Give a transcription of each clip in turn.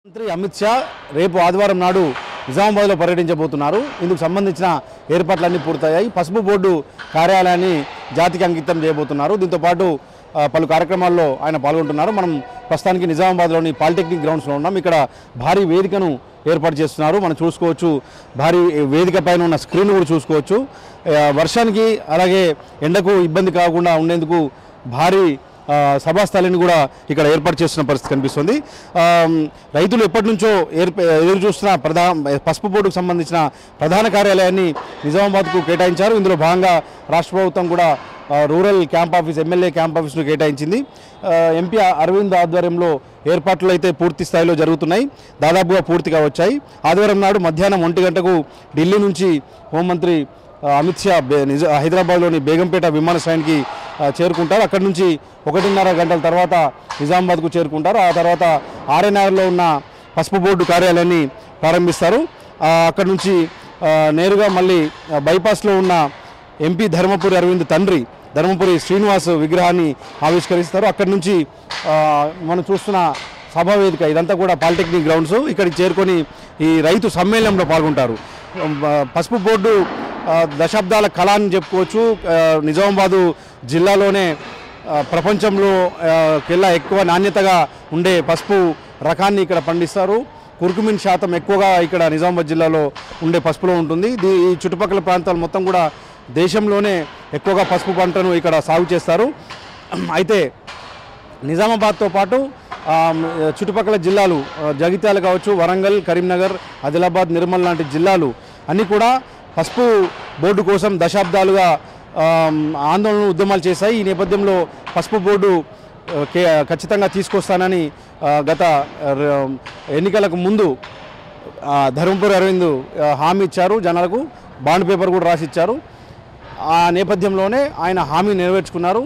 మంత్రి అమిత్ షా రేపు ఆదివారం నాడు నిజామాబాద్లో పర్యటించబోతున్నారు. ఇందుకు సంబంధించిన ఏర్పాట్లన్నీ పూర్తయ్యాయి. పసుపు బోర్డు కార్యాలయాన్ని జాతికి అంకితం చేయబోతున్నారు. దీంతో పాటు పలు కార్యక్రమాల్లో ఆయన పాల్గొంటున్నారు. మనం ప్రస్తుతానికి నిజామాబాద్లోని పాలిటెక్నిక్ గ్రౌండ్స్లో ఉన్నాం. ఇక్కడ భారీ వేదికను ఏర్పాటు చేస్తున్నారు. మనం చూసుకోవచ్చు, భారీ వేదిక పైన ఉన్న స్క్రీన్ కూడా చూసుకోవచ్చు. వర్షానికి అలాగే ఎండకు ఇబ్బంది కాకుండా ఉండేందుకు భారీ సభాస్థలిని కూడా ఇక్కడ ఏర్పాటు చేస్తున్న పరిస్థితి కనిపిస్తుంది. రైతులు ఎప్పటి నుంచో ఎదురు చూస్తున్న పసుపు బోర్డుకు సంబంధించిన ప్రధాన కార్యాలయాన్ని నిజామాబాద్కు కేటాయించారు. ఇందులో భాగంగా రాష్ట్ర ప్రభుత్వం కూడా rural camp office, MLA camp ఆఫీస్ను కేటాయించింది. ఎంపీ అరవింద్ ఆధ్వర్యంలో ఏర్పాట్లు అయితే పూర్తి స్థాయిలో జరుగుతున్నాయి, దాదాపుగా పూర్తిగా వచ్చాయి. ఆదివారం నాడు మధ్యాహ్నం 1 గంటకు ఢిల్లీ నుంచి హోంమంత్రి అమిత్ షా హైదరాబాద్లోని బేగంపేట విమానాశ్రయానికి చేరుకుంటారు. అక్కడి నుంచి 1.5 గంటల తర్వాత నిజామాబాద్కు చేరుకుంటారు. ఆ తర్వాత ఆర్ఎన్ఆర్లో ఉన్న పసుపు బోర్డు కార్యాలయాన్ని ప్రారంభిస్తారు. అక్కడి నుంచి నేరుగా మళ్ళీ బైపాస్లో ఉన్న ఎంపీ ధర్మపురి అరవింద్ తండ్రి ధర్మపురి శ్రీనివాస్ విగ్రహాన్ని ఆవిష్కరిస్తారు. అక్కడి నుంచి మనం చూస్తున్న సభా వేదిక, ఇదంతా కూడా పాలిటెక్నిక్ గ్రౌండ్స్. ఇక్కడికి చేరుకొని ఈ రైతు సమ్మేళనంలో పాల్గొంటారు. పసుపు బోర్డు దశాబ్దాల కళ అని చెప్పుకోవచ్చు. నిజామాబాదు జిల్లాలోనే ప్రపంచంలో కెల్లా ఎక్కువ నాణ్యతగా ఉండే పసుపు రకాన్ని ఇక్కడ పండిస్తారు. కుర్కుమిన్ శాతం ఎక్కువగా ఇక్కడ నిజామాబాద్ జిల్లాలో ఉండే పసుపులో ఉంటుంది. ఈ చుట్టుపక్కల ప్రాంతాలు మొత్తం కూడా దేశంలోనే ఎక్కువగా పసుపు పంటను ఇక్కడ సాగు చేస్తారు. అయితే నిజామాబాద్తో పాటు చుట్టుపక్కల జిల్లాలు జగిత్యాల కావచ్చు, వరంగల్, కరీంనగర్, ఆదిలాబాద్, నిర్మల్ లాంటి జిల్లాలు అన్నీ కూడా పసుపు బోర్డు కోసం దశాబ్దాలుగా ఆందోళన ఉద్యమాలు చేశాయి. ఈ నేపథ్యంలో పసుపు బోర్డు ఖచ్చితంగా తీసుకొస్తానని గత ఎన్నికలకు ముందు ధర్మపురి అరవింద్ హామీ ఇచ్చారు. జనాలకు బాండ్ పేపర్ కూడా రాసిచ్చారు. ఆ నేపథ్యంలోనే ఆయన హామీ నెరవేర్చుకున్నారు,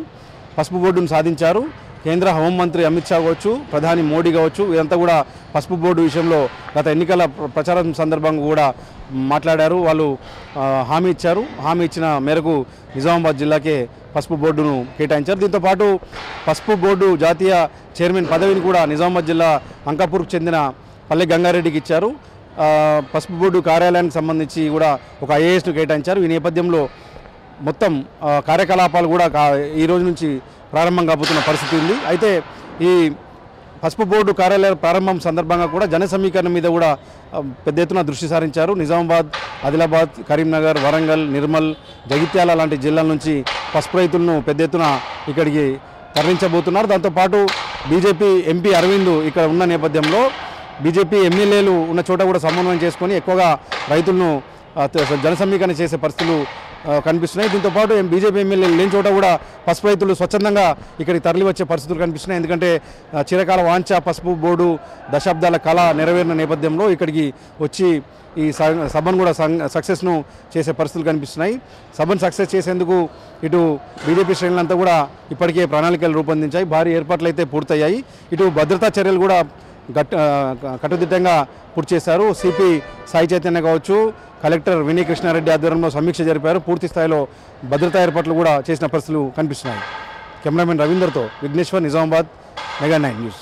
పసుపు బోర్డును సాధించారు. కేంద్ర హోంమంత్రి అమిత్ షా కావచ్చు, ప్రధాని మోడీ కావచ్చు, ఇదంతా కూడా పసుపు బోర్డు విషయంలో గత ఎన్నికల ప్రచారం సందర్భంగా కూడా మాట్లాడారు. వాళ్ళు హామీ ఇచ్చారు. హామీ ఇచ్చిన మేరకు నిజామాబాద్ జిల్లాకే పసుపు బోర్డును కేటాయించారు. దీంతోపాటు పసుపు బోర్డు జాతీయ చైర్మన్ పదవిని కూడా నిజామాబాద్ జిల్లా అంకాపూర్కు చెందిన పల్లె గంగారెడ్డికి ఇచ్చారు. పసుపు బోర్డు కార్యాలయానికి సంబంధించి కూడా ఒక ఐఏఎస్ను కేటాయించారు. ఈ నేపథ్యంలో మొత్తం కార్యకలాపాలు కూడా ఈ రోజు నుంచి ప్రారంభం కాబోతున్న పరిస్థితి ఉంది. అయితే ఈ పసుపు బోర్డు కార్యాలయ ప్రారంభం సందర్భంగా కూడా జన సమీకరణ మీద కూడా పెద్ద ఎత్తున దృష్టి సారించారు. నిజామాబాద్, ఆదిలాబాద్, కరీంనగర్, వరంగల్, నిర్మల్, జగిత్యాల లాంటి జిల్లాల నుంచి పసుపు రైతులను పెద్ద ఎత్తున ఇక్కడికి తరలించబోతున్నారు. దాంతోపాటు బీజేపీ ఎంపీ అరవింద్ ఇక్కడ ఉన్న నేపథ్యంలో బీజేపీ ఎమ్మెల్యేలు ఉన్న చోట కూడా సమన్వయం చేసుకొని ఎక్కువగా రైతులను జన సమీకరణ చేసే పరిస్థితులు కనిపిస్తున్నాయి. దీంతోపాటు బీజేపీ ఎమ్మెల్యేలు లేని చోట కూడా పసుపు రైతులు స్వచ్ఛందంగా ఇక్కడికి తరలి వచ్చే పరిస్థితులు కనిపిస్తున్నాయి. ఎందుకంటే చిరకాల వాంఛ పసుపు బోర్డు దశాబ్దాల కళ నెరవేరిన నేపథ్యంలో ఇక్కడికి వచ్చి ఈ సభను కూడా సక్సెస్ను చేసే పరిస్థితులు కనిపిస్తున్నాయి. సభను సక్సెస్ చేసేందుకు ఇటు బీజేపీ శ్రేణులంతా కూడా ఇప్పటికే ప్రణాళికలు రూపొందించాయి. భారీ ఏర్పాట్లు అయితే పూర్తయ్యాయి. ఇటు భద్రతా చర్యలు కూడా కట్టుదిట్టంగా పూర్తి చేశారు. సిపి సాయి చైతన్య కావచ్చు, కలెక్టర్ వినయ్ కృష్ణారెడ్డి ఆధ్వర్యంలో సమీక్ష జరిపారు. పూర్తి స్థాయిలో భద్రతా ఏర్పాట్లు కూడా చేసిన పరిస్థితులు కనిపిస్తున్నాయి. కెమెరామెన్ రవీందర్తో విఘ్నేశ్వర్, నిజామాబాద్, మెగా 9 న్యూస్.